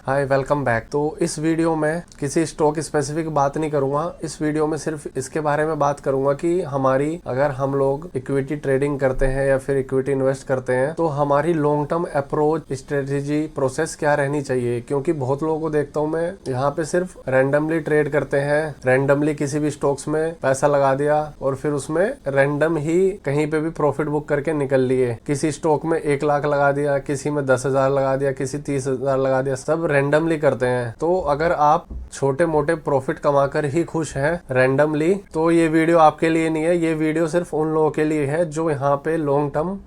हाय, welcome back. तो इस video में किसी स्टॉक स्पेसिफिक बात नहीं करूंगा। इस वीडियो में सिर्फ इसके बारे में बात करूंगा कि हमारी अगर हम लोग इक्विटी ट्रेडिंग करते हैं या फिर इक्विटी इन्वेस्ट करते हैं तो हमारी long term approach, strategy, process क्या रहनी चाहिए। क्योंकि बहुत लोगों को देखता हूँ मैं यहाँ पे सिर्फ रैंडमली ट्रेड करते हैं, रैंडमली किसी भी स्टॉक्स में पैसा लगा दिया और फिर उसमें रैंडम ही कहीं पे भी प्रॉफिट बुक करके निकल लिए। किसी स्टॉक में 1 लाख लगा दिया, किसी में 10,000 लगा दिया, किसी 30,000 लगा दिया, सब रैंडमली करते हैं। तो अगर आप छोटे मोटे प्रॉफिट कमाकर ही खुश हैं रैंडमली, तो ये वीडियो आपके लिए नहीं है। ये वीडियो सिर्फ उन लोगों के लिए है जो यहाँ पे लॉन्ग टर्म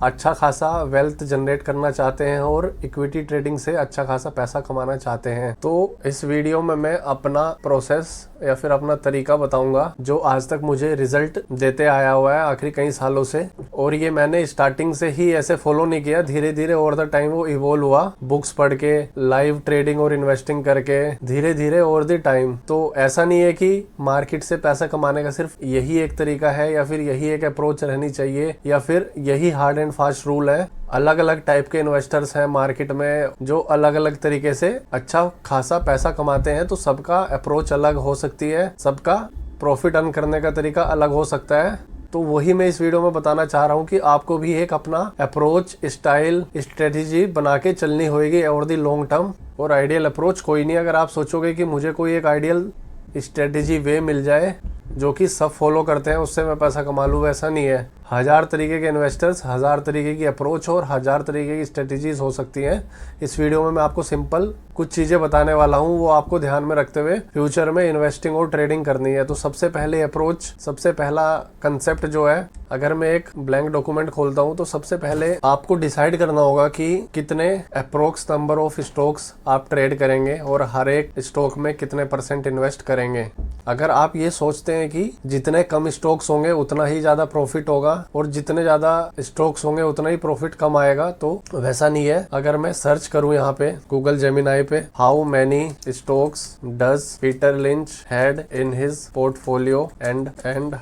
अच्छा खासा वेल्थ जनरेट करना चाहते हैं और इक्विटी ट्रेडिंग से अच्छा खासा पैसा कमाना चाहते हैं। तो इस वीडियो में मैं अपना प्रोसेस या फिर अपना तरीका बताऊंगा जो आज तक मुझे रिजल्ट देते आया हुआ है आखिरी कई सालों से। और ये मैंने स्टार्टिंग से ही ऐसे फॉलो नहीं किया, धीरे धीरे ओवर द टाइम वो इवॉल्व हुआ, बुक्स पढ़ के, लाइव ट्रेडिंग और इन्वेस्टिंग करके, धीरे धीरे ओवर द टाइम। तो ऐसा नहीं है कि मार्केट से पैसा कमाने का सिर्फ यही एक तरीका है या फिर यही एक अप्रोच रहनी चाहिए या फिर यही हार्ड एंड फास्ट रूल है। अलग अलग टाइप के इन्वेस्टर्स हैं मार्केट में जो अलग अलग तरीके से अच्छा खासा पैसा कमाते हैं। तो सबका अप्रोच अलग हो सकती है, सबका प्रॉफिट अर्न करने का तरीका अलग हो सकता है। तो वही मैं इस वीडियो में बताना चाह रहा हूँ कि आपको भी एक अपना अप्रोच, स्टाइल, स्ट्रेटेजी बना के चलनी होगी ओवर द लॉन्ग टर्म। और आइडियल अप्रोच कोई नहीं। अगर आप सोचोगे कि मुझे कोई एक आइडियल स्ट्रेटेजी वे मिल जाए जो कि सब फॉलो करते हैं उससे मैं पैसा कमा लूँ, वैसा नहीं है। 1000 तरीके के इन्वेस्टर्स, 1000 तरीके की अप्रोच और 1000 तरीके की स्ट्रेटेजीज हो सकती हैं। इस वीडियो में मैं आपको सिंपल कुछ चीजें बताने वाला हूँ, वो आपको ध्यान में रखते हुए फ्यूचर में इन्वेस्टिंग और ट्रेडिंग करनी है। तो सबसे पहले अप्रोच, सबसे पहला कंसेप्ट जो है, अगर मैं एक ब्लैंक डॉक्यूमेंट खोलता हूँ तो सबसे पहले आपको डिसाइड करना होगा कि कितने अप्रोक्स नंबर ऑफ स्टॉक्स आप ट्रेड करेंगे और हर एक स्टॉक में कितने % इन्वेस्ट करेंगे। अगर आप ये सोचते हैं कि जितने कम स्टॉक्स होंगे उतना ही ज्यादा प्रॉफिट होगा और जितने ज्यादा स्टॉक्स होंगे उतना ही प्रॉफिट कम आएगा, तो वैसा नहीं है। अगर मैं सर्च करूं यहाँ पे गूगल जेमिनाई पे, how many stocks does Peter lynch had in his portfolio and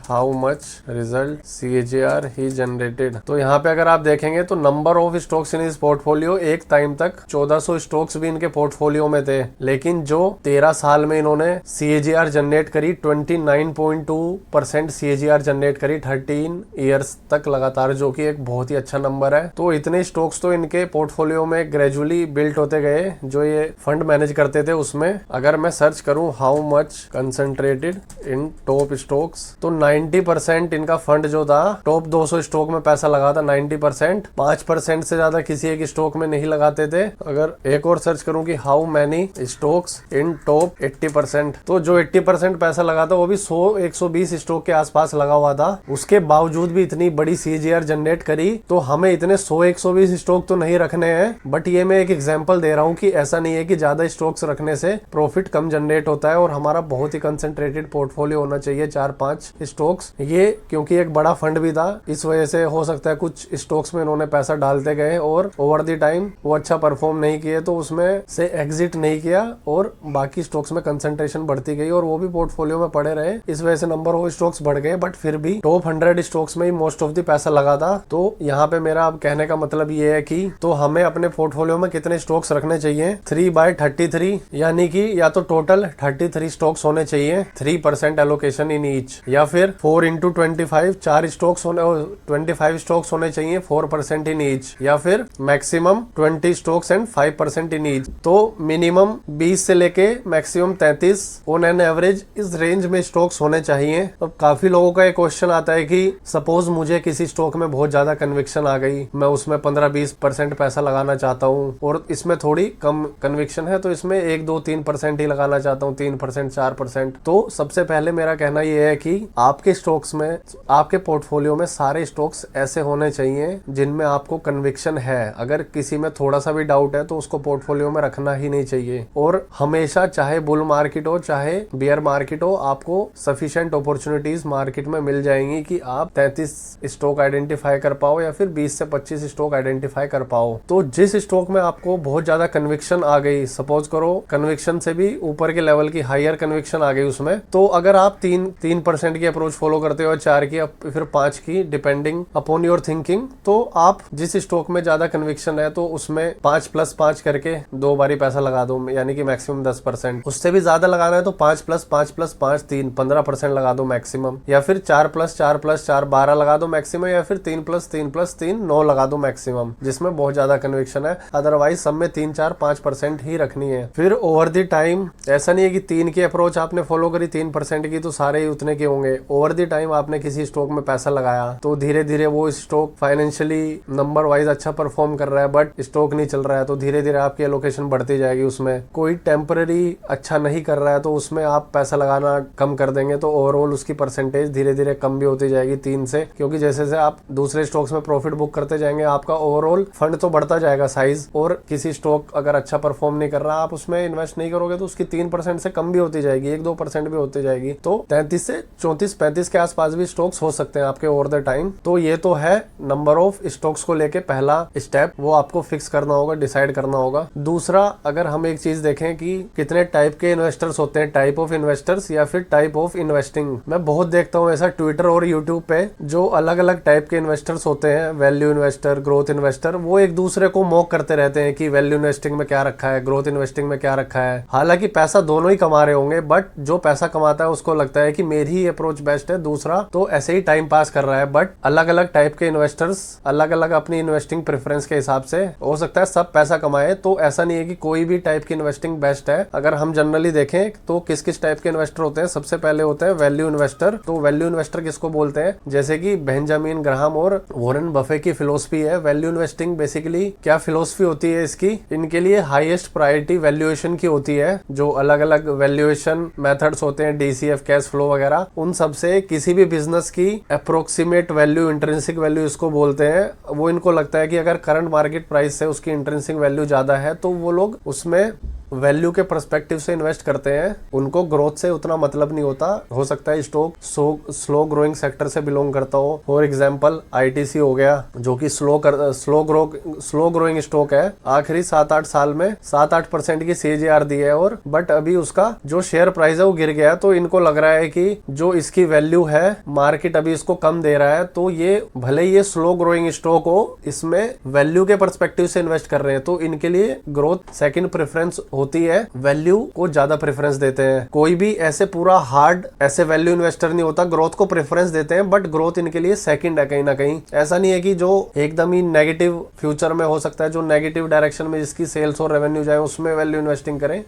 how much result CAGR he generated, तो यहाँ पे अगर आप देखेंगे तो number of stocks in his portfolio, एक टाइम तक 1400 स्टॉक्स भी इनके पोर्टफोलियो में थे, लेकिन जो 13 साल में इन्होंने CAGR जनरेट करी 29.2% CAGR जनरेट करी 13 ईयर्स तक लगातार, जो कि एक बहुत ही अच्छा नंबर है। तो इतने स्टॉक्स तो इनके पोर्टफोलियो में ग्रेजुअली बिल्ट होते गए जो ये फंड मैनेज करते थे उसमें। अगर मैं सर्च करूं how much concentrated in top stocks, तो 90% इनका फंड जो था टॉप 200 स्टॉक में पैसा लगा था। 90%, 5% से ज्यादा किसी एक स्टॉक में नहीं लगाते थे। अगर एक और सर्च करूं कि how many stocks in top 80%, तो जो 80% पैसा लगा था वो भी 100-120 स्टॉक के आसपास लगा हुआ था। उसके बावजूद भी इतनी बड़ी CAGR जनरेट करी। तो हमें इतने 100-120 स्टॉक तो नहीं रखने हैं, बट ये मैं एक एग्जांपल दे रहा हूँ कि ऐसा नहीं है कि ज्यादा स्टॉक्स रखने से प्रॉफिट कम जनरेट होता है। और हमारा बहुत ही कंसंट्रेटेड पोर्टफोलियो होना चाहिए, 4-5 स्टॉक्स। ये क्योंकि एक बड़ा फंड भी था, इस वजह से हो सकता है कुछ स्टॉक्स में इन्होंने पैसा डालते गए और ओवर द टाइम वो अच्छा परफॉर्म नहीं किए, तो उसमें से एग्जिट नहीं किया और बाकी स्टॉक्स में कंसंट्रेशन बढ़ती गई और वो भी पोर्टफोलियो में पड़े रहे। इस वजह से नंबर ऑफ स्टॉक्स बढ़ गए, बट फिर भी टॉप 100 स्टॉक्स में ही मोस्ट ऑफ द पैसा लगा था। तो यहाँ पे मेरा अब कहने का मतलब ये है कि तो हमें अपने पोर्टफोलियो में कितने स्टॉक्स रखने चाहिए, 3/33, यानी कि या तो टोटल 33 स्टॉक्स होने चाहिए, 3% एलोकेशन इन ईच, या फिर 4x25, 4 स्टॉक्स होने, 25 स्टॉक्स होने चाहिए, 4% इन ईच, या फिर maximum 20 stocks and 5% in each. तो मिनिमम 20 से लेके मैक्सिमम 33 ऑन एन एवरेज इस रेंज में स्टॉक्स होने चाहिए। अब काफी लोगों का एक क्वेश्चन आता है कि सपोज मुझे किसी स्टॉक में बहुत ज्यादा कन्विक्शन आ गई, मैं उसमें 15-20% पैसा लगाना चाहता हूँ और इसमें थोड़ी कम कन्विक्शन है तो इसमें 1-2-3% ही लगाना चाहता हूँ, 3% 4%। तो सबसे पहले मेरा कहना यह है कि आपके स्टॉक्स में, आपके पोर्टफोलियो में सारे स्टॉक्स ऐसे होने चाहिए जिनमें आपको कन्विक्शन है। अगर किसी में थोड़ा सा भी डाउट है तो उसको पोर्टफोलियो में रखना ही नहीं चाहिए। और हमेशा, चाहे बुल मार्केट हो चाहे बियर मार्केट मार्केट हो, आपको सफिशिएंट अपॉर्चुनिटीज मार्केट में मिल जाएंगी कि आप 33 स्टॉक आइडेंटिफाई कर पाओ या फिर 20 से 25 स्टॉक आइडेंटिफाई कर पाओ। तो जिस स्टॉक में आपको बहुत ज्यादा कन्विक्शन आ गई, सपोज करो कन्विक्शन से भी ऊपर के लेवल की हायर कन्विक्शन आ गई उसमें, तो अगर आप 3% की अप्रोच फॉलो करते हो, 4 की, फिर 5 की, डिपेंडिंग अपॉन योर थिंकिंग, तो आप जिस स्टॉक में ज्यादा कन्विक्शन है तो उसमें 5+5 करके 2 बारी पैसा लगा दो, यानी कि मैक्सिमम 10%। उससे भी ज्यादा लगाना है तो 5+5+5 3 15% लगा दो मैक्सिमम, या फिर 4+4+4 12 लगा दो मैक्सिमम, या फिर 3+3+3 9 लगा दो मैक्सिमम, जिसमें बहुत ज्यादा कन्विक्शन है। अदरवाइज सब में 3-4-5% ही रखनी है। फिर ओवर द टाइम ऐसा नहीं है कि 3 की अप्रोच आपने फॉलो करी 3% की तो सारे ही उतने के होंगे। ओवर द टाइम आपने किसी स्टॉक में पैसा लगाया तो धीरे धीरे वो स्टॉक फाइनेंशियली नंबर वाइज अच्छा परफॉर्म कर रहा है, बट स्टॉक नहीं चल रहा है, तो धीरे धीरे आपकी एलोकेशन बढ़ती जाएगी उसमें। कोई टेम्पररी अच्छा नहीं कर रहा है तो उसमें आप पैसा लगाना कम कर देंगे, तो ओवरऑल उसकी परसेंटेज धीरे धीरे कम भी होती जाएगी 3 से, क्योंकि जैसे जैसे आप दूसरे स्टॉक्स में प्रॉफिट बुक करते जाएंगे आपका ओवरऑल फंड तो बढ़ता जाएगा साइज, और किसी स्टॉक अगर अच्छा परफॉर्म नहीं कर रहा, आप उसमें इन्वेस्ट नहीं करोगे तो उसकी 3% से कम भी होती जाएगी, 1-2% भी होती जाएगी। तो 33 से 34-35 के आसपास भी स्टॉक्स हो सकते हैं आपके ओवर द टाइम। तो ये तो है नंबर ऑफ स्टॉक्स को लेके पहला स्टेप, वो आपको फिक्स करना होगा, डिसाइड करना होगा। दूसरा, अगर हम एक चीज देखें कि कितने टाइप के इन्वेस्टर्स होते हैं, टाइप ऑफ इन्वेस्टर्स या फिर टाइप ऑफ इन्वेस्टिंग, मैं बहुत देखता हूँ ऐसा ट्विटर और यूट्यूब पे, जो अलग अलग टाइप के इन्वेस्टर्स होते हैं, वैल्यू इन्वेस्टर, ग्रोथ इन्वेस्टर, वो एक दूसरे को मॉक करते रहते हैं कि वैल्यू इन्वेस्टिंग में क्या रखा है, ग्रोथ इन्वेस्टिंग में क्या रखा है। हालांकि पैसा दोनों ही कमा रहे होंगे, बट जो पैसा कमाता है उसको लगता है कि मेरी ही अप्रोच बेस्ट है, दूसरा तो ऐसे ही टाइम पास कर रहा है। बट अलग अलग टाइप के इन्वेस्टर्स अलग अलग अपनी इन्वेस्टिंग प्रेफरेंस के हिसाब से, हो सकता है सब पैसा कमाए, तो ऐसा नहीं है कि कोई भी टाइप की इन्वेस्टिंग बेस्ट है। अगर हम जनरली देखें तो किस किस टाइप के इन्वेस्टर होते हैं, सबसे पहले होते हैं वैल्यू इन्वेस्टर। तो वैल्यू इन्वेस्टर किसको बोलते हैं, जैसे कि बेंजामिन ग्राहम और वॉरेन बफे की फिलोसफी है वैल्यू इन्वेस्टिंग। बेसिकली क्या फिलोसफी होती है इसकी, इनके लिए हाईएस्ट प्रायोरिटी वैल्यूएशन की होती है। जो अलग अलग वैल्यूएशन मेथड्स होते हैं, डीसीएफ, कैश फ्लो वगैरह, उन सब से किसी भी बिजनेस की अप्रोक्सीमेट वैल्यू, इंट्रिंसिक वैल्यू इसको बोलते हैं, वो इनको लगता है कि अगर करंट मार्केट प्राइस से उसकी इंट्रिंसिक वैल्यू ज्यादा है तो वो लोग उसमें वैल्यू के पर्सपेक्टिव से इन्वेस्ट करते हैं। उनको ग्रोथ से उतना मतलब नहीं होता। हो सकता है स्टॉक स्लो ग्रोइंग सेक्टर से बिलोंग करता हो, फॉर एग्जांपल आईटीसी हो गया, जो कि स्लो ग्रोइंग स्टॉक है। आखिरी 7-8 साल में 7-8% की CAGR दी है, और बट अभी उसका जो शेयर प्राइस है वो गिर गया, तो इनको लग रहा है कि जो इसकी वैल्यू है मार्केट अभी इसको कम दे रहा है, तो ये भले ये स्लो ग्रोइंग स्टॉक हो, इसमें वैल्यू के पर्सपेक्टिव से इन्वेस्ट कर रहे हैं, तो इनके लिए ग्रोथ सेकंड प्रेफरेंस होती है, वैल्यू को ज्यादा प्रेफरेंस देते हैं। कोई भी ऐसे पूरा हार्ड ऐसे वैल्यू इन्वेस्टर नहीं होता, ग्रोथ को प्रेफरेंस देते हैं, बट ग्रोथ इनके लिए सेकंड है कहीं ना कहीं। ऐसा नहीं है कि जो एकदम ही नेगेटिव फ्यूचर में हो सकता है, जो नेगेटिव डायरेक्शन में जिसकी सेल्स और रेवेन्यू जाए उसमें वैल्यू इन्वेस्टिंग करें,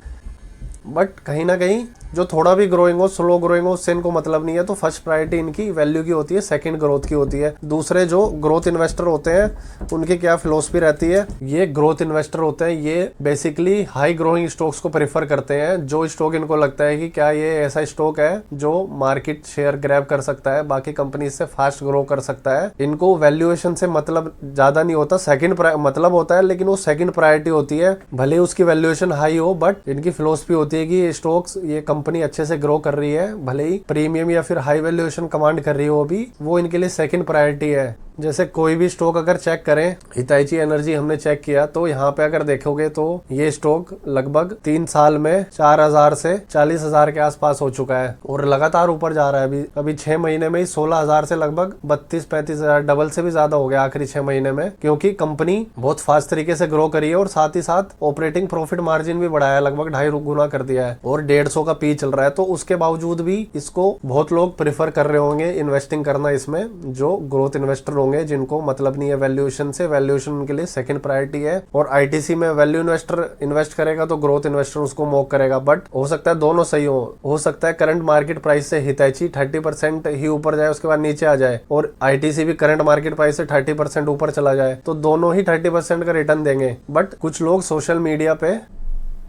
बट कहीं ना कहीं जो थोड़ा भी ग्रोइंग हो, स्लो ग्रोइंग हो, उससे इनको मतलब नहीं है। तो फर्स्ट प्रायोरिटी इनकी वैल्यू की होती है, सेकंड ग्रोथ की होती है। दूसरे जो ग्रोथ इन्वेस्टर होते हैं उनकी क्या फिलोसफी रहती है, ये ग्रोथ इन्वेस्टर होते हैं, ये बेसिकली हाई ग्रोइंग स्टॉक्स को प्रेफर करते हैं। जो स्टॉक इनको लगता है कि क्या ये ऐसा स्टॉक है जो मार्केट शेयर ग्रैब कर सकता है, बाकी कंपनी से फास्ट ग्रो कर सकता है। इनको वैल्यूएशन से मतलब ज्यादा नहीं होता, सेकंड मतलब होता है, लेकिन वो सेकंड प्रायोरिटी होती है। भले उसकी वैल्यूएशन हाई हो, बट इनकी फिलोसफी होती है कि स्टॉक्स, ये कंपनी अच्छे से ग्रो कर रही है, भले ही प्रीमियम या फिर हाई वैल्यूएशन कमांड कर रही हो, अभी वो इनके लिए सेकंड प्रायोरिटी है। जैसे कोई भी स्टॉक अगर चेक करें, हिताची एनर्जी हमने चेक किया, तो यहाँ पे अगर देखोगे तो ये स्टॉक लगभग 3 साल में 4,000 से 40,000 के आसपास हो चुका है, और लगातार ऊपर जा रहा है। अभी 6 महीने में ही 16,000 से लगभग 32-35,000, डबल से भी ज्यादा हो गया आखिरी 6 महीने में, क्योंकि कंपनी बहुत फास्ट तरीके से ग्रो करी है, और साथ ही साथ ऑपरेटिंग प्रॉफिट मार्जिन भी बढ़ाया, लगभग 2.5 गुना कर दिया है, और 150 का पी चल रहा है। तो उसके बावजूद भी इसको बहुत लोग प्रेफर कर रहे होंगे इन्वेस्टिंग करना इसमें, जो ग्रोथ इन्वेस्टर जिनको मतलब नहीं है वैल्यूएशन से, वैल्यूएशन उनके लिए सेकंड प्रायोरिटी है। और आईटीसी में वैल्यू इन्वेस्टर इन्वेस्ट करेगा तो ग्रोथ इन्वेस्टर उसको मॉक करेगा, बट हो सकता है दोनों सही हो सकता है करंट मार्केट प्राइस से हिताची 30% ही ऊपर जाए, उसके बाद नीचे आ जाए, और आईटीसी भी करंट मार्केट प्राइस से 30% ऊपर चला जाए, तो दोनों ही 30% का रिटर्न देंगे। बट कुछ लोग सोशल मीडिया पे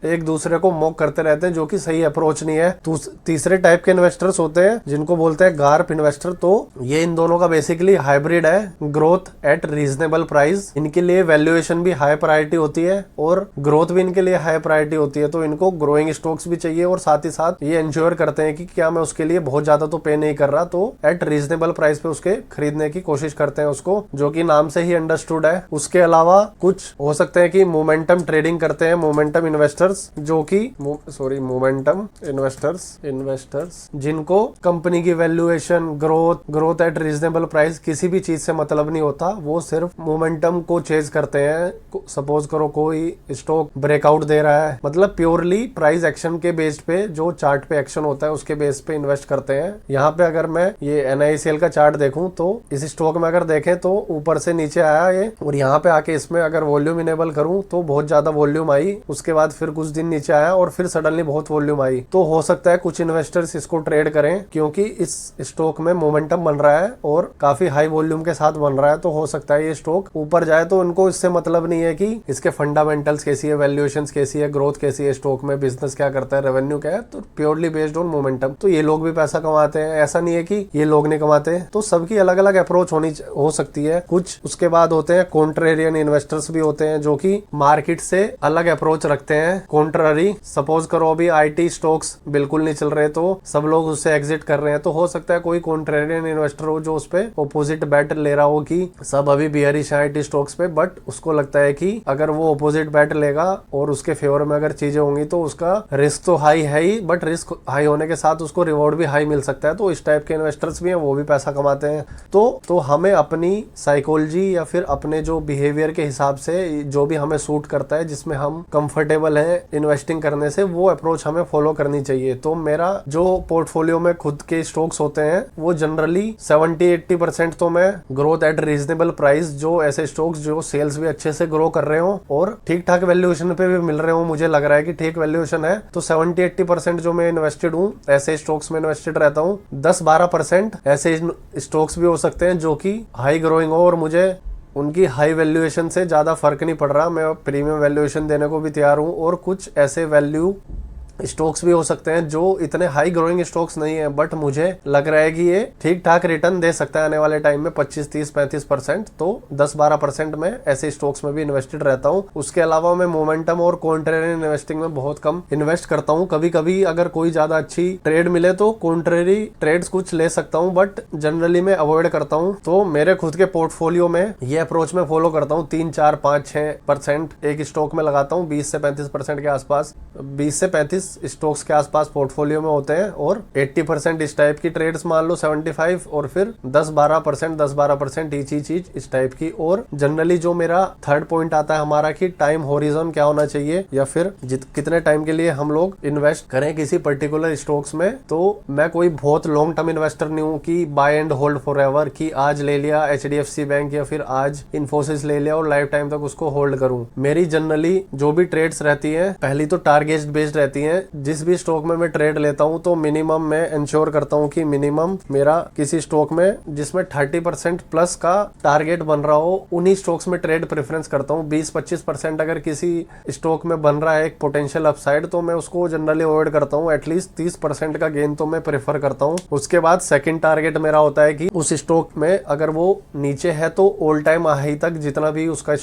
एक दूसरे को मॉक करते रहते हैं, जो कि सही अप्रोच नहीं है। तीसरे टाइप के इन्वेस्टर्स होते हैं जिनको बोलते हैं गार्प इन्वेस्टर। तो ये इन दोनों का बेसिकली हाइब्रिड है, ग्रोथ एट रीजनेबल प्राइस। इनके लिए वैल्यूएशन भी हाई प्रायोरिटी होती है और ग्रोथ भी इनके लिए हाई प्रायोरिटी होती है। तो इनको ग्रोइंग स्टॉक्स भी चाहिए और साथ ही साथ ये इंश्योर करते हैं कि क्या मैं उसके लिए बहुत ज्यादा तो पे नहीं कर रहा, तो एट रीजनेबल प्राइस पे उसके खरीदने की कोशिश करते हैं उसको, जो कि नाम से ही अंडरस्टूड है। उसके अलावा कुछ हो सकते हैं कि मोमेंटम ट्रेडिंग करते हैं, मोमेंटम इन्वेस्टर्स, जो कि मोमेंटम इन्वेस्टर्स जिनको कंपनी की valuation, growth at reasonable price किसी भी चीज से मतलब नहीं होता। वो सिर्फ मोमेंटम को चेज करते हैं। सपोज करो कोई स्टॉक ब्रेकआउट दे रहा है, मतलब प्योरली प्राइस एक्शन के बेस्ड पे, जो चार्ट पे एक्शन होता है उसके बेस पे इन्वेस्ट करते हैं। यहाँ पे अगर मैं ये NICL का चार्ट देखूं तो इस स्टॉक में अगर देखें तो ऊपर से नीचे आया ये, और यहाँ पे आके इसमें अगर वॉल्यूम इनेबल करूं तो बहुत ज्यादा वॉल्यूम आई, उसके बाद फिर कुछ दिन नीचे आया और फिर सडनली बहुत वॉल्यूम आई। तो हो सकता है कुछ इन्वेस्टर्स इसको ट्रेड करें क्योंकि इस स्टॉक में मोमेंटम बन रहा है और काफी हाई वॉल्यूम के साथ बन रहा है। तो हो सकता है ये स्टॉक ऊपर जाए, तो उनको इससे मतलब नहीं है कि इसके फंडामेंटल्स कैसी है, वैल्यूएशन कैसी है, ग्रोथ कैसी है, स्टॉक में बिजनेस क्या करता है, रेवेन्यू क्या है। तो प्योरली बेस्ड ऑन मोमेंटम। तो ये लोग भी पैसा कमाते हैं, ऐसा नहीं है कि ये लोग नहीं कमाते। तो सबकी अलग अलग अप्रोच हो सकती है। कुछ उसके बाद होते हैं कॉन्ट्रेरियन इन्वेस्टर्स भी होते हैं, जो कि मार्केट से अलग अप्रोच रखते हैं। कॉन्ट्ररी, सपोज करो अभी IT स्टॉक्स बिल्कुल नहीं चल रहे तो सब लोग उससे एग्जिट कर रहे हैं, तो हो सकता है कोई कॉन्ट्रेरियन इन्वेस्टर हो जो उस पे अपोजिट बैट ले रहा हो कि सब अभी बियरिश है IT स्टॉक्स पे, बट उसको लगता है कि अगर वो अपोजिट बैट लेगा और उसके फेवर में अगर चीजें होंगी तो उसका रिस्क तो हाई है ही, बट रिस्क हाई होने के साथ उसको रिवॉर्ड भी हाई मिल सकता है। तो इस टाइप के इन्वेस्टर्स भी हैं, वो भी पैसा कमाते हैं। तो हमें अपनी साइकोलॉजी या फिर अपने जो बिहेवियर के हिसाब से जो भी हमें सूट करता है, जिसमें हम कंफर्टेबल हैं इन्वेस्टिंग करने से, वो अप्रोच हमें फॉलो करनी चाहिए। तो मेरा जो पोर्टफोलियो में खुद के स्टॉक्स होते हैं वो जनरली 70-80% तो मैं ग्रोथ एट रीजनेबल प्राइस, जो ऐसे स्टॉक्स जो सेल्स भी अच्छे से ग्रो कर रहे हो और ठीक ठाक वैल्यूएशन पे भी मिल रहे हो, मुझे लग रहा है कि ठीक वैल्यूएशन है, तो 70-80% जो मैं इन्वेस्टेड हूँ ऐसे स्टॉक्स में इन्वेस्टेड रहता हूँ। 10-12% ऐसे स्टॉक्स भी हो सकते हैं जो कि हाई ग्रोइंग हो और मुझे उनकी हाई वैल्यूएशन से ज्यादा फर्क नहीं पड़ रहा, मैं प्रीमियम वैल्यूएशन देने को भी तैयार हूँ। और कुछ ऐसे वैल्यू स्टॉक्स भी हो सकते हैं जो इतने हाई ग्रोइंग स्टॉक्स नहीं है, बट मुझे लग रहा है कि ये ठीक ठाक रिटर्न दे सकता है आने वाले टाइम में 25-30-35%। तो 10-12% में ऐसे स्टॉक्स में भी इन्वेस्टेड रहता हूँ। उसके अलावा मैं मोमेंटम और कॉन्ट्रेरियन इन्वेस्टिंग में बहुत कम इन्वेस्ट करता हूँ। कभी कभी अगर कोई ज्यादा अच्छी ट्रेड मिले तो कॉन्ट्रेरी ट्रेड्स कुछ ले सकता हूँ, बट जनरली मैं अवॉइड करता हूँ। तो मेरे खुद के पोर्टफोलियो में ये अप्रोच में फॉलो करता हूँ, 3-4-5-6% एक स्टॉक में लगाता हूँ। 20-35% के आसपास, 20 से 35 स्टॉक्स के आसपास पोर्टफोलियो में होते हैं और 80% इस टाइप की ट्रेड्स मान लो, 75 और फिर 10-12% ईच चीज इस टाइप की। और जनरली जो मेरा थर्ड पॉइंट आता है हमारा कि टाइम होरिजन क्या होना चाहिए, या फिर कितने टाइम के लिए हम लोग इन्वेस्ट करें किसी पर्टिकुलर स्टॉक्स में। तो मैं कोई बहुत लॉन्ग टर्म इन्वेस्टर नहीं हूँ कि buy and hold forever, कि आज ले लिया HDFC बैंक या फिर आज इन्फोसिस ले लिया और लाइफ टाइम तक उसको होल्ड करूं। मेरी जनरली जो भी ट्रेड्स रहती हैं पहली तो टारगेट बेस्ड रहती हैं। जिस भी स्टॉक में मैं ट्रेड लेता हूं तो मिनिमम मैं इंश्योर करता हूं कि मिनिमम मेरा किसी स्टॉक में जिसमें 30% प्लस का टारगेट बन रहा हो, उन्हीं स्टॉक्स में ट्रेड प्रेफरेंस करता हूं। 20-25% अगर किसी स्टॉक में बन रहा है एक पोटेंशियल अपसाइड, तो मैं उसको जनरली अवॉइड करता हूं। एटलीस्ट 30% का गेन तो मैं प्रेफर करता हूं। उसके बाद सेकंड टारगेट मेरा होता है कि उस स्टॉक में अगर वो नीचे है तो ऑल टाइम हाई तक जितना भी उसका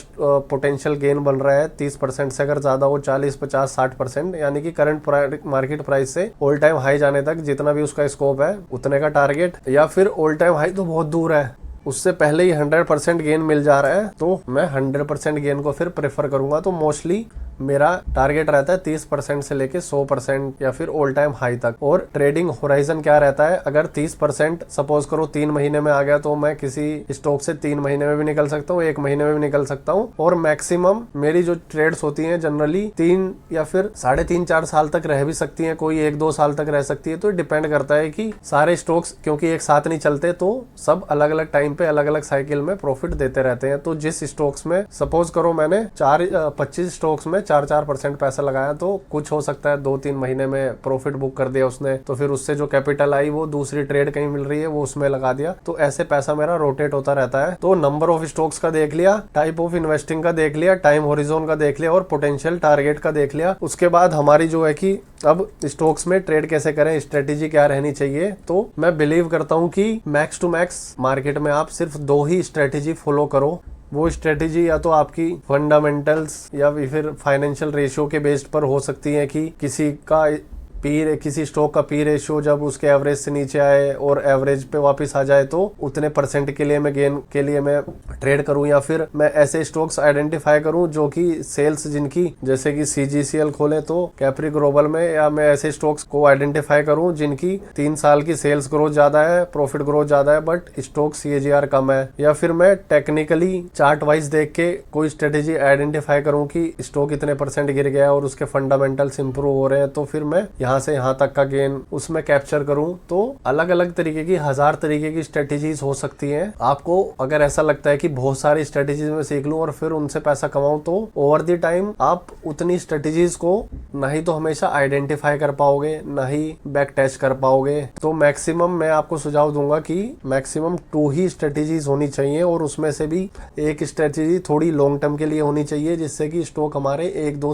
पोटेंशियल गेन बन रहा है 30% से अगर ज्यादा हो, 40-50-60%, यानी कि करंट मार्केट प्राइस से ऑल टाइम हाई जाने तक जितना भी उसका स्कोप है उतने का टारगेट। या फिर ऑल टाइम हाई तो बहुत दूर है, उससे पहले ही 100% गेन मिल जा रहा है, तो मैं 100% गेन को फिर प्रेफर करूंगा। तो मोस्टली मेरा टारगेट रहता है 30% से लेके 100% या फिर ऑल टाइम हाई तक। और ट्रेडिंग होराइजन क्या रहता है, अगर 30% सपोज करो 3 महीने में आ गया तो मैं किसी स्टॉक से 3 महीने में भी निकल सकता हूँ, 1 महीने में भी निकल सकता हूँ। और मैक्सिमम मेरी जो ट्रेड्स होती हैं जनरली 3 या फिर 3.5-4 साल तक रह भी सकती हैं, कोई 1-2 साल तक रह सकती है। तो डिपेंड करता है कि सारे स्टॉक्स क्योंकि एक साथ नहीं चलते, तो सब अलग अलग टाइम पे अलग अलग साइकिल में प्रॉफिट देते रहते हैं। तो जिस स्टॉक्स में सपोज करो मैंने 25 स्टॉक्स में 4-4% पैसा लगाया, तो कुछ हो सकता है 2-3 महीने में प्रॉफिट बुक कर दिया उसने, तो फिर उससे जो कैपिटल आई वो दूसरी ट्रेड कहीं मिल रही है वो उसमें लगा दिया। तो ऐसे पैसा मेरा रोटेट होता रहता है। तो नंबर ऑफ स्टॉक्स का देख लिया, टाइप ऑफ इन्वेस्टिंग का देख लिया, टाइम होरिजोन का देख लिया और पोटेंशियल टारगेट का देख लिया। उसके बाद हमारी जो है कि अब स्टॉक्स में ट्रेड कैसे करें, स्ट्रेटेजी क्या रहनी चाहिए। तो मैं बिलीव करता हूं कि मैक्स टू मैक्स मार्केट में आप सिर्फ 2 ही स्ट्रेटेजी फॉलो करो। वो स्ट्रेटेजी या तो आपकी फंडामेंटल्स या फिर फाइनेंशियल रेशियो के बेस्ड पर हो सकती है कि किसी स्टॉक का पी रेशियो जब उसके एवरेज से नीचे आए और एवरेज पे वापस आ जाए तो उतने परसेंट के लिए मैं गेन के लिए मैं ट्रेड करूं, या फिर मैं ऐसे स्टॉक्स आइडेंटिफाई करूं जो कि सेल्स जिनकी जैसे कि CGCL खोले तो कैप्री ग्लोबल में, या मैं ऐसे स्टॉक्स को आइडेंटिफाई करूं जिनकी 3 साल की सेल्स ग्रोथ ज्यादा है, प्रॉफिट ग्रोथ ज्यादा है, बट स्टॉक CAGR कम है। या फिर मैं टेक्निकली चार्ट वाइज देख के कोई स्ट्रेटेजी आइडेंटिफाई करूं कि स्टॉक इतने परसेंट गिर गया और उसके फंडामेंटल्स इंप्रूव हो रहे हैं, तो फिर मैं यहाँ से यहाँ तक का गेन उसमें कैप्चर करूं। तो अलग अलग तरीके की 1000 तरीके की स्ट्रेटेजीज हो सकती हैं। आपको अगर ऐसा लगता है कि बहुत सारी स्ट्रेटेजीज में सीख लूं और फिर उनसे पैसा कमाऊं, तो ओवर द टाइम आप उतनी स्ट्रेटेजीज को ना ही तो हमेशा आइडेंटिफाई कर पाओगे, ना ही बैक टेस्ट कर पाओगे। तो मैक्सिमम मैं आपको सुझाव दूंगा कि मैक्सिमम 2 ही स्ट्रेटेजीज होनी चाहिए, और उसमें से भी एक स्ट्रेटेजी थोड़ी लॉन्ग टर्म के लिए होनी चाहिए, जिससे कि स्टॉक हमारे 1-2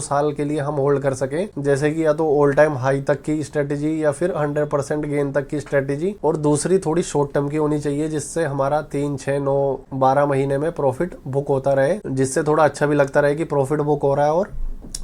साल के लिए हम होल्ड कर सके। जैसे कि या तो ऑल टाइम हाई तक की स्ट्रेटेजी या फिर 100% गेन तक की स्ट्रेटेजी, और दूसरी थोड़ी शॉर्ट टर्म की होनी चाहिए जिससे हमारा 3, 6, 9, 12 महीने में प्रॉफिट बुक होता रहे, जिससे थोड़ा अच्छा भी लगता रहे कि प्रॉफिट बुक हो रहा है और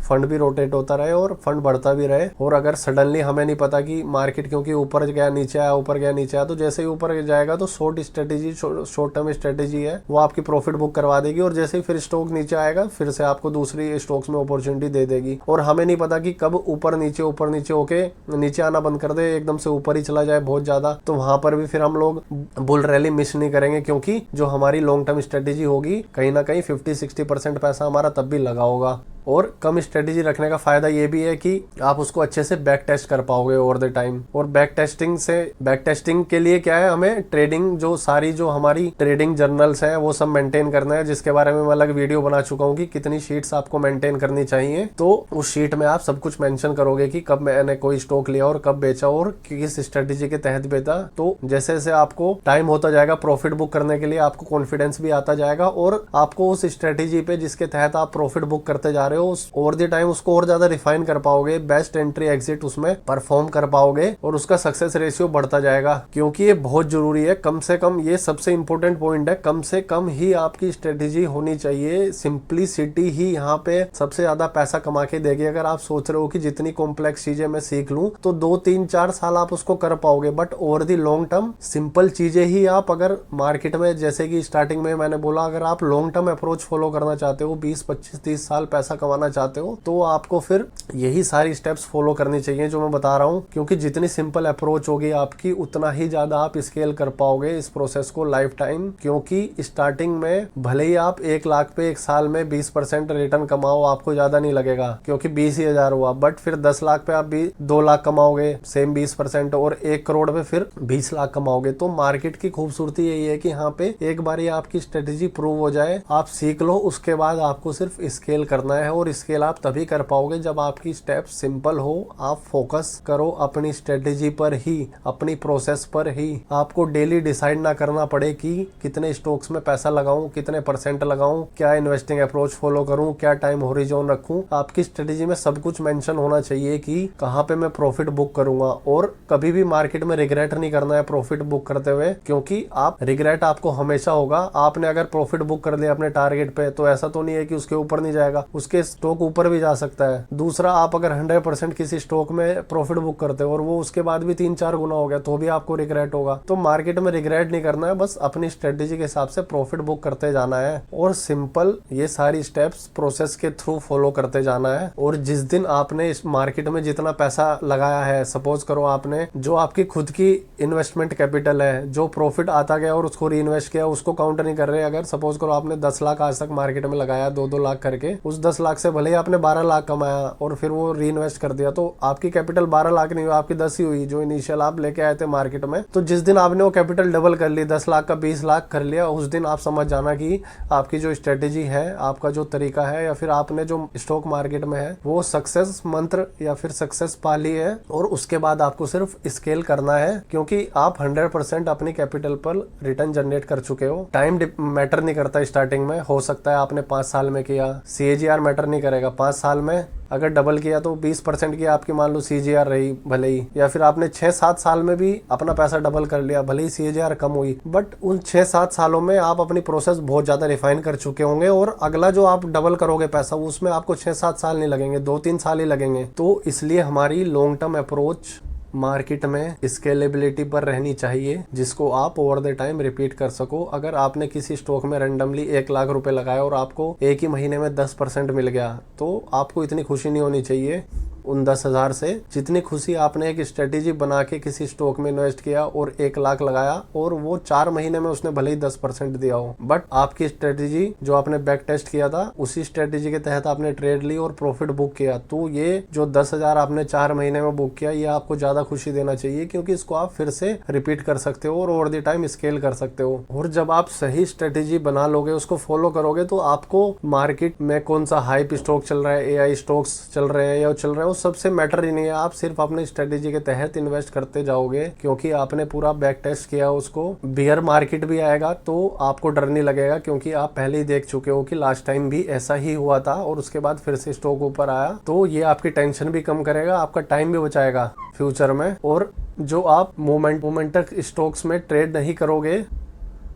फंड भी रोटेट होता रहे और फंड बढ़ता भी रहे। और अगर सडनली हमें नहीं पता कि मार्केट क्योंकि ऊपर गया नीचे आया, ऊपर गया नीचे आया, तो जैसे ही ऊपर जाएगा तो शॉर्ट टर्म स्ट्रेटेजी है वो आपकी प्रॉफिट बुक करवा देगी, और जैसे ही फिर स्टॉक नीचे आएगा फिर से आपको दूसरी स्टॉक्स में अपॉर्चुनिटी दे देगी। और हमें नहीं पता कि कब ऊपर नीचे होके नीचे आना बंद कर दे, एकदम से ऊपर ही चला जाए बहुत ज्यादा, तो वहां पर भी फिर हम लोग बुल रैली मिस नहीं करेंगे, क्योंकि जो हमारी लॉन्ग टर्म स्ट्रेटेजी होगी कहीं ना कहीं 50-60% पैसा हमारा तब भी लगा होगा। और कम स्ट्रेटेजी रखने का फायदा ये भी है कि आप उसको अच्छे से बैक टेस्ट कर पाओगे ओवर द टाइम। और बैक टेस्टिंग के लिए क्या है, हमें ट्रेडिंग जो हमारी ट्रेडिंग जर्नल्स है वो सब मेंटेन करना है, जिसके बारे में मैं अलग वीडियो बना चुका हूँ कि कितनी शीट्स आपको मेंटेन करनी चाहिए। तो उस शीट में आप सब कुछ मेंशन करोगे कि कब मैंने कोई स्टॉक लिया और कब बेचा और किस स्ट्रेटेजी के तहत बेचा। तो जैसे जैसे आपको टाइम होता जाएगा प्रॉफिट बुक करने के लिए, आपको कॉन्फिडेंस भी आता जाएगा, और आपको उस स्ट्रेटेजी पे जिसके तहत आप प्रॉफिट बुक करते जा रहे हो ओवर द टाइम उसको और ज्यादा रिफाइन कर पाओगे, बेस्ट एंट्री एग्जिट उसमें परफॉर्म कर पाओगे, और उसका सक्सेस रेशियो बढ़ता जाएगा। क्योंकि ये बहुत जरूरी है, कम से कम ये सबसे इंपॉर्टेंट पॉइंट है, कम से कम ही आपकी स्ट्रेटेजी होनी चाहिए। सिंप्लिसिटी ही यहाँ पे सबसे ज्यादा पैसा कमा के देगी। अगर आप सोच रहे हो कि जितनी कॉम्प्लेक्स चीजें मैं सीख लूं तो 2-3-4 साल आप उसको कर पाओगे, but over the long term simple चीजें ही आप अगर मार्केट में, जैसे कि स्टार्टिंग में मैंने बोला, अगर आप लॉन्ग टर्म अप्रोच फॉलो करना चाहते हो, 20-25-30 साल पैसा कमाना चाहते हो, तो आपको फिर यही सारी स्टेप्स फॉलो करनी चाहिए जो मैं बता रहा हूँ। क्योंकि जितनी सिंपल अप्रोच होगी आपकी, उतना ही ज्यादा आप स्केल कर पाओगे इस प्रोसेस को लाइफ टाइम। क्योंकि स्टार्टिंग में भले ही आप 1 लाख पे 1 साल में 20% रिटर्न कमाओ, आपको ज्यादा नहीं लगेगा क्योंकि 20,000 हुआ, बट फिर 10 लाख पे आप भी 2 लाख कमाओगे सेम 20%, और 1 करोड़ पे फिर 20 लाख कमाओगे। तो मार्केट की खूबसूरती यही है कि यहाँ पे एक बार आपकी स्ट्रेटेजी प्रूव हो जाए, आप सीख लो, उसके बाद आपको सिर्फ स्केल करना है। और स्केल आप तभी कर पाओगे जब आपकी स्टेप सिंपल हो, आप फोकस करो अपनी स्ट्रेटेजी पर ही, अपनी प्रोसेस पर ही। आपको डेली डिसाइड ना करना पड़े कि कितने स्टॉक्स में पैसा लगाऊं, कितने परसेंट लगाऊं, क्या इन्वेस्टिंग अप्रोच फॉलो करूं, क्या टाइम होरिजोन रखूं। आपकी स्ट्रेटेजी में सब कुछ मेंशन होना चाहिए कि कहां पे मैं प्रॉफिट बुक करूंगा। और कभी भी मार्केट में रिग्रेट नहीं करना है प्रॉफिट बुक करते हुए, क्योंकि आप रिग्रेट आपको हमेशा होगा। आपने अगर प्रॉफिट बुक कर लिया अपने टारगेट पे, तो ऐसा तो नहीं है कि उसके ऊपर नहीं जाएगा, उसके स्टॉक ऊपर भी जा सकता है। दूसरा, आप अगर 100% किसी स्टॉक में प्रॉफिट बुक करते हो और वो उसके बाद भी 3-4 गुना हो गया, तो भी आपको रिग्रेट होगा। तो मार्केट में रिग्रेट नहीं करना है, बस अपनी स्ट्रेटेजी के हिसाब से प्रॉफिट बुक करते जाना है, और सिंपल ये सारी स्टेप्स प्रोसेस के थ्रू फॉलो करते जाना है। और जिस दिन आपने इस मार्केट में जितना पैसा लगाया है, सपोज करो आपने जो आपकी खुद की इन्वेस्टमेंट कैपिटल है, जो प्रॉफिट आता गया और उसको री इन्वेस्ट किया, उसको काउंट नहीं कर रहे। अगर सपोज करो आपने 10 लाख आज तक मार्केट में लगाया 2-2 लाख करके, उस 10 लाख से भले ही आपने 12 लाख कमाया और फिर वो री इन्वेस्ट कर दिया, तो आपकी कैपिटल 12 लाख नहीं हुई, आपकी 10 ही हुई जो इनिशियल आप लेके आए थे मार्केट में। तो जिस दिन आपने वो कैपिटल डबल कर ली, 10 लाख का 20 लाख कर लिया, उस दिन आप समझ जाना कि आपकी जो स्ट्रेटेजी है, आपका जो तरीका है, या फिर आपने जो स्टॉक मार्केट में है वो सक्सेस मंत्र या फिर सक्सेस पा ली है। और उसके बाद आपको सिर्फ स्केल करना है, क्योंकि आप 100% अपनी कैपिटल पर रिटर्न जनरेट कर चुके हो। टाइम मैटर नहीं करता स्टार्टिंग में, हो सकता है आपने 5 साल में किया, CAGR मैटर नहीं करेगा। 5 साल में अगर डबल किया तो 20% की आपकी मान लो CAGR रही भले ही, या फिर आपने 6-7 साल में भी अपना पैसा डबल कर लिया, भले ही CAGR कम हुई, बट उन 6-7 सालों में आप अपनी प्रोसेस बहुत ज्यादा रिफाइन कर चुके होंगे। और अगला जो आप डबल करोगे पैसा, उसमें आपको 6-7 साल नहीं लगेंगे, 2-3 साल ही लगेंगे। तो इसलिए हमारी लॉन्ग टर्म अप्रोच मार्केट में स्केलेबिलिटी पर रहनी चाहिए, जिसको आप ओवर द टाइम रिपीट कर सको। अगर आपने किसी स्टॉक में रैंडमली 1 लाख रुपए लगाए और आपको एक ही महीने में 10% मिल गया, तो आपको इतनी खुशी नहीं होनी चाहिए उन 10,000 से, जितनी खुशी आपने एक स्ट्रेटेजी बना के किसी स्टॉक में इन्वेस्ट किया और 1 लाख लगाया और वो 4 महीने में उसने भले ही 10% दिया हो, बट आपकी स्ट्रेटेजी जो आपने बैक टेस्ट किया था, उसी स्ट्रेटेजी के तहत आपने ट्रेड ली और प्रॉफिट बुक किया। तो ये जो 10,000 आपने 4 महीने में बुक किया, ये आपको ज्यादा खुशी देना चाहिए, क्योंकि इसको आप फिर से रिपीट कर सकते हो और ओवर द टाइम स्केल कर सकते हो। और जब आप सही स्ट्रेटेजी बना लोगे, उसको फॉलो करोगे, तो आपको मार्केट में कौन सा हाइप स्टॉक चल रहा है, AI स्टॉक्स चल रहे हैं या चल रहे हैं, सबसे मैटर ही नहीं है। आप सिर्फ अपनी स्ट्रेटेजी के तहत इन्वेस्ट करते जाओगे, क्योंकि आपने पूरा बैक टेस्ट किया उसको। बियर मार्केट भी आएगा तो आपको डर नहीं लगेगा, क्योंकि आप पहले ही देख चुके हो कि लास्ट टाइम भी ऐसा ही हुआ था और उसके बाद फिर से स्टॉक ऊपर आया। तो ये आपकी टेंशन भी कम करेगा, आपका टाइम भी बचाएगा फ्यूचर में। और जो आप मोमेंटम स्टॉक्स में ट्रेड नहीं करोगे,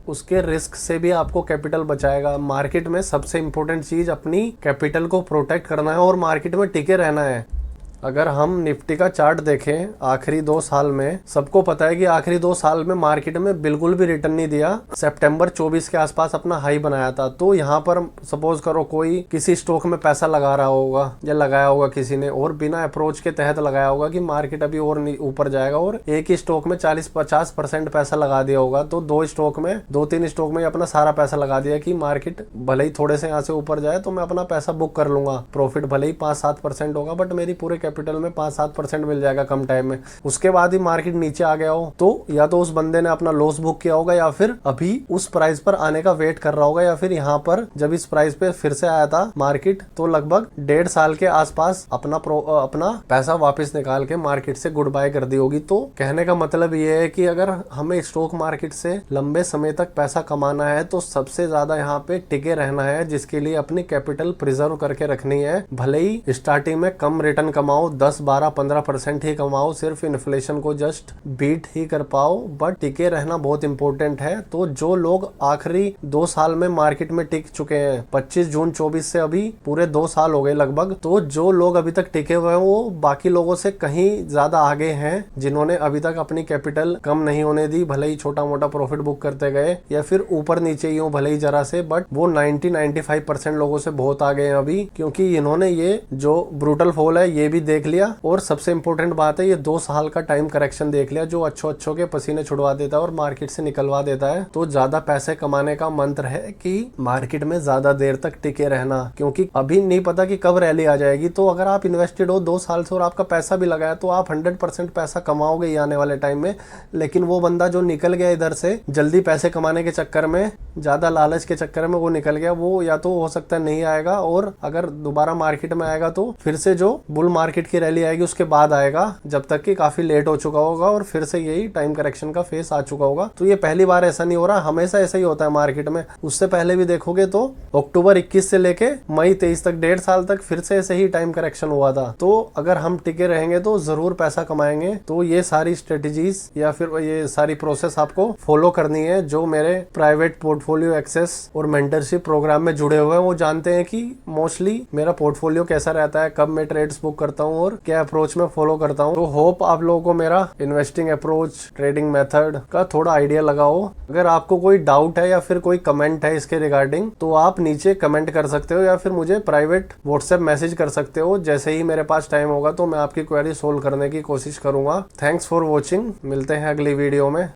उसके रिस्क से भी आपको कैपिटल बचाएगा। मार्केट में सबसे इंपॉर्टेंट चीज अपनी कैपिटल को प्रोटेक्ट करना है और मार्केट में टिके रहना है। अगर हम निफ्टी का चार्ट देखें आखिरी 2 साल में, सबको पता है कि आखिरी 2 साल में मार्केट में बिल्कुल भी रिटर्न नहीं दिया। सितंबर 24 के आसपास अपना हाई बनाया था। तो यहाँ पर सपोज करो कोई किसी स्टॉक में पैसा लगा रहा होगा या लगाया होगा किसी ने, और बिना अप्रोच के तहत लगाया होगा कि मार्केट अभी और ऊपर जाएगा, और एक ही स्टॉक में 40-50% पैसा लगा दिया होगा। तो 2 स्टॉक में, 2-3 स्टॉक में अपना सारा पैसा लगा दिया कि मार्केट भले ही थोड़े से यहाँ से ऊपर जाए तो मैं अपना पैसा बुक कर लूंगा, प्रॉफिट भले ही 5-7% होगा, बट मेरी पूरे कैपिटल में 5-7% मिल जाएगा कम टाइम में। उसके बाद ही मार्केट नीचे आ गया हो, तो या तो उस बंदे ने अपना लॉस बुक किया होगा, या फिर अभी उस प्राइस पर आने का वेट कर रहा होगा, या फिर यहाँ पर जब इस प्राइस पे फिर से आया था मार्केट, तो लगभग 1.5 साल के आसपास अपना पैसा वापस निकाल के मार्केट से गुड बाय कर दी होगी। तो कहने का मतलब ये है कि अगर हमें स्टॉक मार्केट से लंबे समय तक पैसा कमाना है, तो सबसे ज्यादा यहाँ पे टिके रहना है, जिसके लिए अपनी कैपिटल प्रिजर्व करके रखनी है। भले ही स्टार्टिंग में कम रिटर्न कमाओ, 10-12-15% ही कमाओ, सिर्फ इन्फ्लेशन को जस्ट बीट ही कर पाओ, बट टिके रहना बहुत इंपॉर्टेंट है। तो जो लोग आखिरी 2 साल में मार्केट में टिक चुके हैं, 25 जून 24 से अभी पूरे 2 साल हो गए लगभग, तो जो लोग अभी तक टिके हुए हैं वो बाकी लोगों से कहीं ज्यादा आगे हैं, जिन्होंने अभी तक अपनी कैपिटल कम नहीं होने दी, भले ही छोटा मोटा प्रॉफिट बुक करते गए या फिर ऊपर नीचे ही हो भले ही जरा से, बट वो 90-95% लोगों से बहुत आगे हैं अभी, क्योंकि इन्होंने ये जो ब्रूटल फॉल है ये भी देख लिया, और सबसे इंपॉर्टेंट बात है ये 2 साल का टाइम करेक्शन देख लिया, जो अच्छों के पसीने छुड़वा देता है और मार्केट से निकलवा देता है। तो ज्यादा पैसे कमाने का मंत्र है कि मार्केट में ज्यादा देर तक टिके रहना, क्योंकि अभी नहीं पता कि कब रैली आ जाएगी। तो अगर आप इन्वेस्टेड हो 2 साल से और आपका पैसा भी लगाया, तो आप 100% पैसा कमाओगे ही आने वाले टाइम में। लेकिन वो बंदा जो निकल गया इधर से जल्दी पैसे कमाने के चक्कर में, ज्यादा लालच के चक्कर में वो निकल गया, वो या तो हो सकता है नहीं आएगा, और अगर दोबारा मार्केट में आएगा तो फिर से जो बुल मार्केट की रैली आएगी उसके बाद आएगा, जब तक कि काफी लेट हो चुका होगा और फिर से यही टाइम करेक्शन का फेस आ चुका होगा। तो ये पहली बार ऐसा नहीं हो रहा, हमेशा ऐसा ही होता है मार्केट में। उससे पहले भी देखोगे तो अक्टूबर 21 से लेके मई 23 तक 1.5 साल तक फिर से ऐसे ही टाइम करेक्शन हुआ था। तो अगर हम टिके रहेंगे तो जरूर पैसा कमाएंगे। तो ये सारी स्ट्रेटेजीज या फिर ये सारी प्रोसेस आपको फॉलो करनी है। जो मेरे प्राइवेट पोर्टफोलियो एक्सेस और मेंटरशिप प्रोग्राम में जुड़े हुए हैं वो जानते हैं कि मोस्टली मेरा पोर्टफोलियो कैसा रहता है, कब मैं ट्रेड्स बुक करता हूँ और क्या अप्रोच में फॉलो करता हूँ। तो होप आप लोगों को मेरा इन्वेस्टिंग अप्रोच, ट्रेडिंग मेथड का थोड़ा आइडिया लगा हो। अगर आपको कोई डाउट है या फिर कोई कमेंट है इसके रिगार्डिंग, तो आप नीचे कमेंट कर सकते हो या फिर मुझे प्राइवेट व्हाट्सएप मैसेज कर सकते हो। जैसे ही मेरे पास टाइम होगा तो मैं आपकी क्वेरी सोल्व करने की कोशिश करूंगा। थैंक्स फॉर वॉचिंग, मिलते हैं अगली वीडियो में।